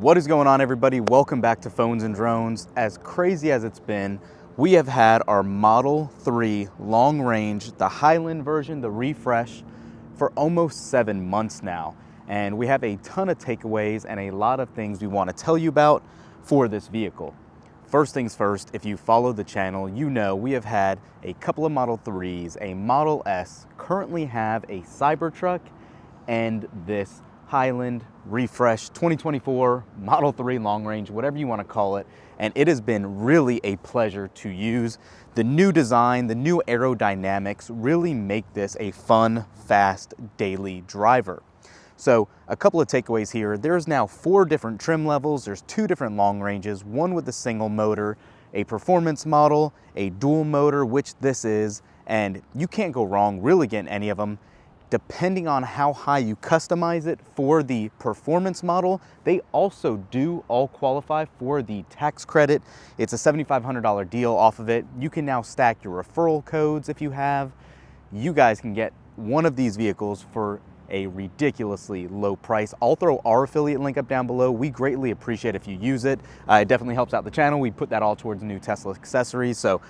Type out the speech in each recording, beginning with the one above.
What is going on, everybody? Welcome back to Phones and Drones. As crazy as it's been, we have had our Model 3 long range, the Highland version, the refresh, for almost 7 months now. And we have a ton of takeaways and a lot of things we want to tell you about for this vehicle. First things first, if you follow the channel, you know we have had a couple of Model 3s, a Model S, currently have a Cybertruck, and this Highland refresh 2024 Model 3 long range, whatever you want to call it. And it has been really a pleasure to use. The new design, the new aerodynamics really make this a fun, fast, daily driver. So a couple of takeaways here. There's now 4 different trim levels. There's 2 different long ranges, one with a single motor, a performance model, a dual motor, which this is, and you can't go wrong really getting any of them. Depending on how high you customize it for the performance model, they also do all qualify for the tax credit. It's a $7,500 deal off of it. You can now stack your referral codes if you have. You guys can get one of these vehicles for a ridiculously low price. I'll throw our affiliate link up down below. We greatly appreciate if you use it. It definitely helps out the channel. We put that all towards new Tesla accessories. So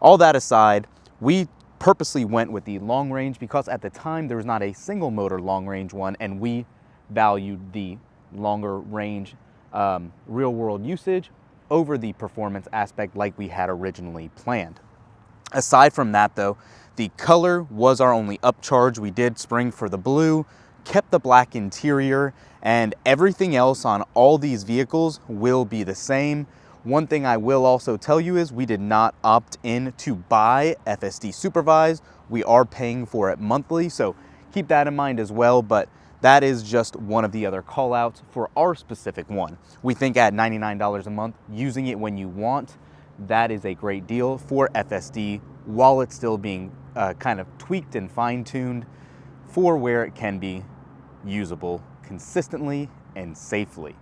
all that aside, we purposely went with the long range because at the time there was not a single motor long range one, and we valued the longer range real world usage over the performance aspect like we had originally planned. Aside from that though, the color was our only upcharge. We did spring for the blue, kept the black interior, and everything else on all these vehicles will be the same. One thing I will also tell you is we did not opt in to buy FSD supervised. We are paying for it monthly, so keep that in mind as well, but that is just one of the other call outs for our specific one. We think at $99 a month, using it when you want, that is a great deal for FSD while it's still being kind of tweaked and fine-tuned for where it can be usable consistently and safely.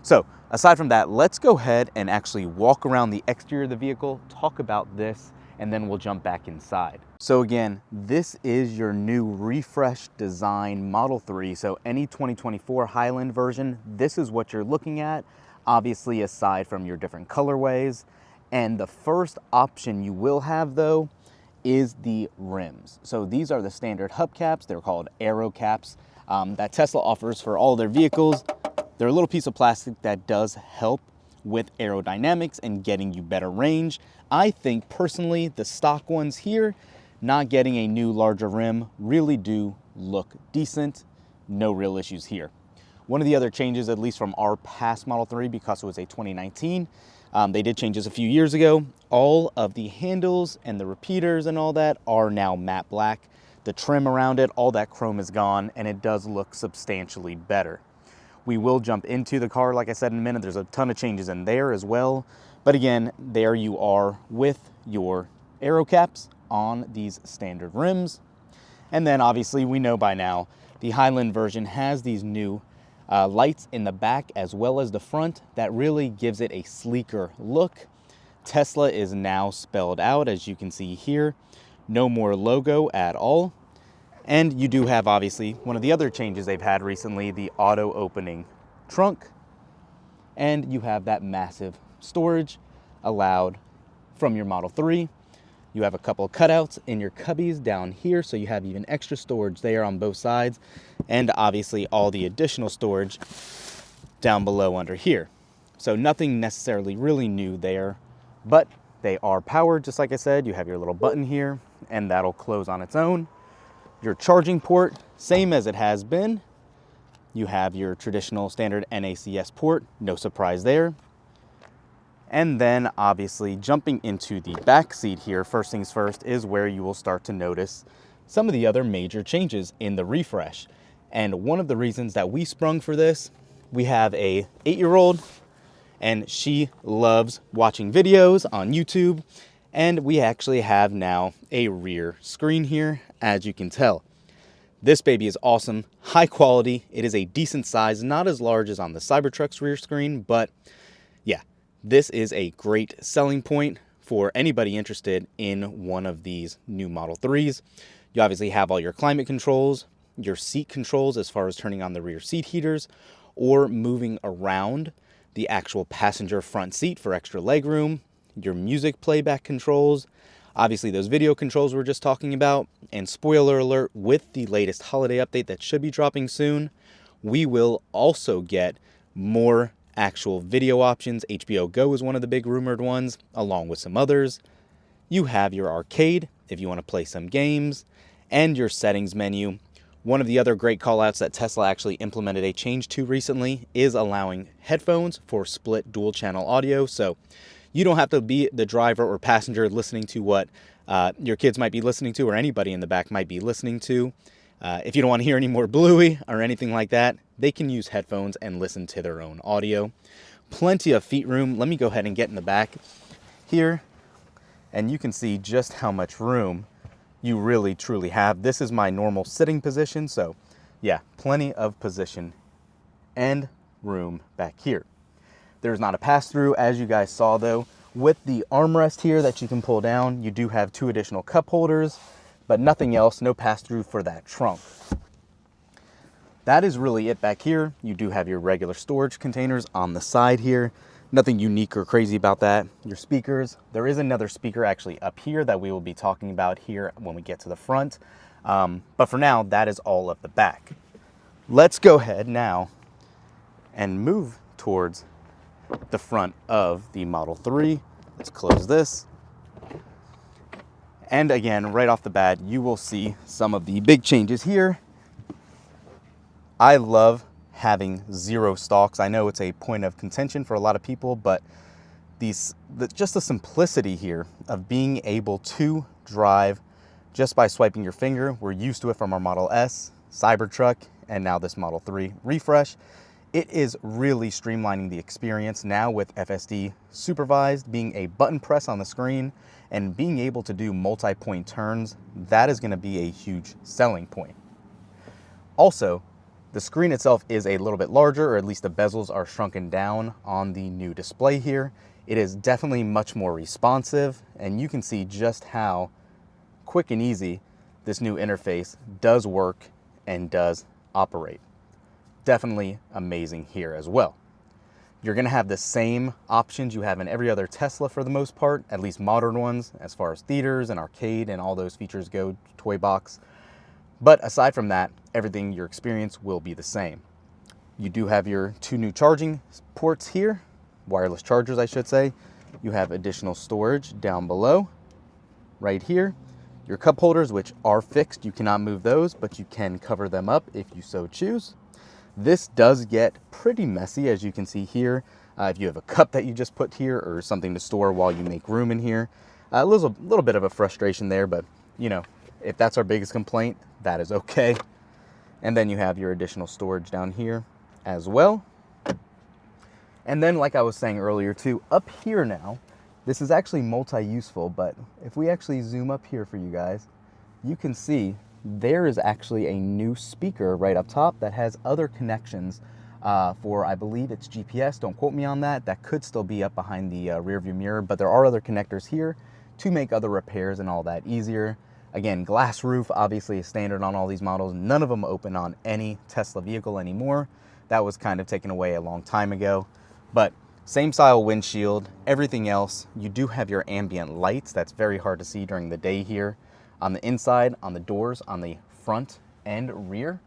So aside from that, let's go ahead and actually walk around the exterior of the vehicle, talk about this, and then we'll jump back inside. So again, this is your new refreshed design Model 3. So any 2024 Highland version, this is what you're looking at, obviously aside from your different colorways. And the first option you will have though is the rims. So these are the standard hubcaps. They're called aero caps that Tesla offers for all their vehicles. They're a little piece of plastic that does help with aerodynamics and getting you better range. I think personally the stock ones here, not getting a new larger rim, really do look decent. No real issues here. One of the other changes, at least from our past Model 3, because it was a 2019, they did change this a few years ago. All of the handles and the repeaters and all that are now matte black. The trim around it, all that chrome is gone, and it does look substantially better. We will jump into the car, like I said, in a minute. There's a ton of changes in there as well. But again, there you are with your aero caps on these standard rims. And then obviously we know by now, the Highland version has these new lights in the back as well as the front that really gives it a sleeker look. Tesla is now spelled out, as you can see here. No more logo at all. And you do have, obviously, one of the other changes they've had recently, the auto opening trunk. And you have that massive storage allowed from your Model 3. You have a couple of cutouts in your cubbies down here, so you have even extra storage there on both sides. And obviously all the additional storage down below under here. So nothing necessarily really new there, but they are powered, just like I said. You have your little button here, and that'll close on its own. Your charging port, same as it has been. You have your traditional standard NACS port, no surprise there. And then obviously jumping into the back seat here, first things first, is where you will start to notice some of the other major changes in the refresh. And one of the reasons that we sprung for this, we have a 8-year-old and she loves watching videos on YouTube. And we actually have now a rear screen here, as you can tell. This baby is awesome, high quality. It is a decent size, not as large as on the Cybertruck's rear screen, but yeah, this is a great selling point for anybody interested in one of these new Model 3s. You obviously have all your climate controls, your seat controls as far as turning on the rear seat heaters, or moving around the actual passenger front seat for extra legroom, your music playback controls, obviously those video controls we're just talking about, and spoiler alert, with the latest holiday update that should be dropping soon, we will also get more actual video options. HBO Go is one of the big rumored ones, along with some others. You have your arcade if you want to play some games, and your settings menu. One of the other great callouts that Tesla actually implemented a change to recently is allowing headphones for split dual channel audio. So you don't have to be the driver or passenger listening to what your kids might be listening to or anybody in the back might be listening to. If you don't want to hear any more Bluey or anything like that, they can use headphones and listen to their own audio. Plenty of feet room. Let me go ahead and get in the back here, and you can see just how much room you really truly have. This is my normal sitting position, so yeah, plenty of position and room back here. There's not a pass-through, as you guys saw though. With the armrest here that you can pull down, you do have 2 additional cup holders, but nothing else, no pass-through for that trunk. That is really it back here. You do have your regular storage containers on the side here. Nothing unique or crazy about that. Your speakers, there is another speaker actually up here that we will be talking about here when we get to the front. But for now, that is all of the back. Let's go ahead now and move towards the front of the Model 3. Let's close this. And again, right off the bat, you will see some of the big changes here. I love having 0 stalks. I know it's a point of contention for a lot of people, but just the simplicity here of being able to drive just by swiping your finger. We're used to it from our Model S, Cybertruck, and now this Model 3 refresh. It is really streamlining the experience now with FSD supervised, being a button press on the screen and being able to do multi-point turns. That is going to be a huge selling point. Also, the screen itself is a little bit larger, or at least the bezels are shrunken down on the new display here. It is definitely much more responsive, and you can see just how quick and easy this new interface does work and does operate. Definitely amazing here as well. You're going to have the same options you have in every other Tesla for the most part, at least modern ones, as far as theaters and arcade and all those features go, toy box. But aside from that, everything, your experience will be the same. You do have your 2 new charging ports here, wireless chargers, I should say. You have additional storage down below, right here. Your cup holders, which are fixed, you cannot move those, but you can cover them up if you so choose. This does get pretty messy, as you can see here. If you have a cup that you just put here or something to store while you make room in here. A little bit of a frustration there, but you know, if that's our biggest complaint, that is okay. And then you have your additional storage down here as well. And then, like I was saying earlier too, up here now, this is actually multi-useful, but if we actually zoom up here for you guys, you can see there is actually a new speaker right up top that has other connections for, I believe it's GPS, don't quote me on that. That could still be up behind the rear view mirror, but there are other connectors here to make other repairs and all that easier. Again, glass roof obviously is standard on all these models. None of them open on any Tesla vehicle anymore. That was kind of taken away a long time ago. But same style windshield, everything else. You do have your ambient lights. That's very hard to see during the day here. On the inside, on the doors, on the front and rear,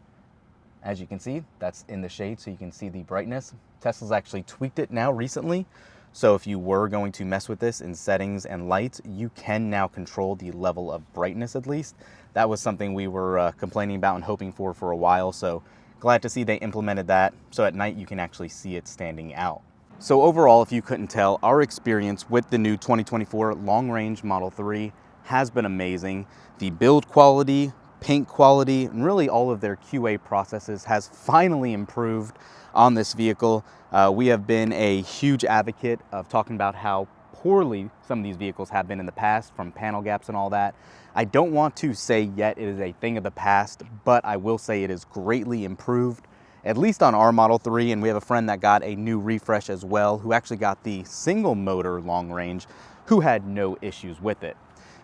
as you can see, that's in the shade so you can see the brightness. Tesla's actually tweaked it now recently. So if you were going to mess with this in settings and lights, you can now control the level of brightness at least. That was something we were complaining about and hoping for a while. So glad to see they implemented that. So at night you can actually see it standing out. So overall, if you couldn't tell, our experience with the new 2024 long-range Model 3 has been amazing. The build quality, paint quality, and really all of their QA processes has finally improved on this vehicle. We have been a huge advocate of talking about how poorly some of these vehicles have been in the past, from panel gaps and all that. I don't want to say yet it is a thing of the past, but I will say it is greatly improved, at least on our Model 3, and we have a friend that got a new refresh as well, who actually got the single motor long range, who had no issues with it.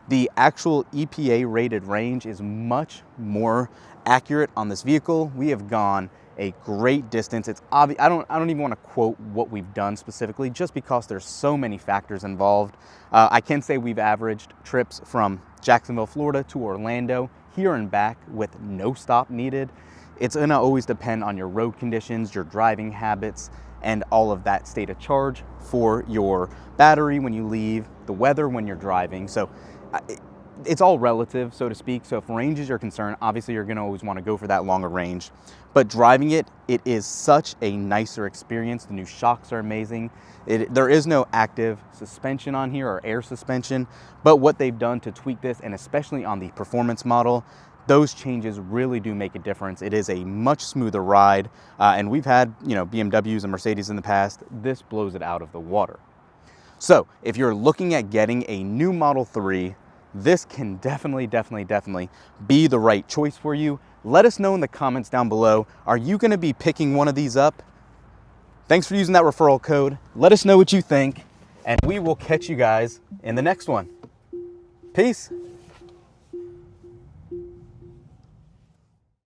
The actual EPA rated range is much more accurate on this vehicle. We have gone a great distance. It's obvious. I don't even want to quote what we've done specifically, just because there's so many factors involved. I can say we've averaged trips from Jacksonville, Florida to Orlando, here and back, with no stop needed. It's gonna always depend on your road conditions, your driving habits, and all of that state of charge for your battery when you leave, the weather when you're driving. So it's all relative, so to speak. So if range is your concern, obviously you're gonna always wanna go for that longer range. But driving it is such a nicer experience. The new shocks are amazing. There is no active suspension on here, or air suspension, but what they've done to tweak this, and especially on the performance model, those changes really do make a difference. It is a much smoother ride, and we've had, you know, BMWs and Mercedes in the past. This blows it out of the water. So if you're looking at getting a new Model 3, this can definitely be the right choice for you. Let us know in the comments down below. Are you gonna be picking one of these up? Thanks for using that referral code. Let us know what you think, and we will catch you guys in the next one. Peace.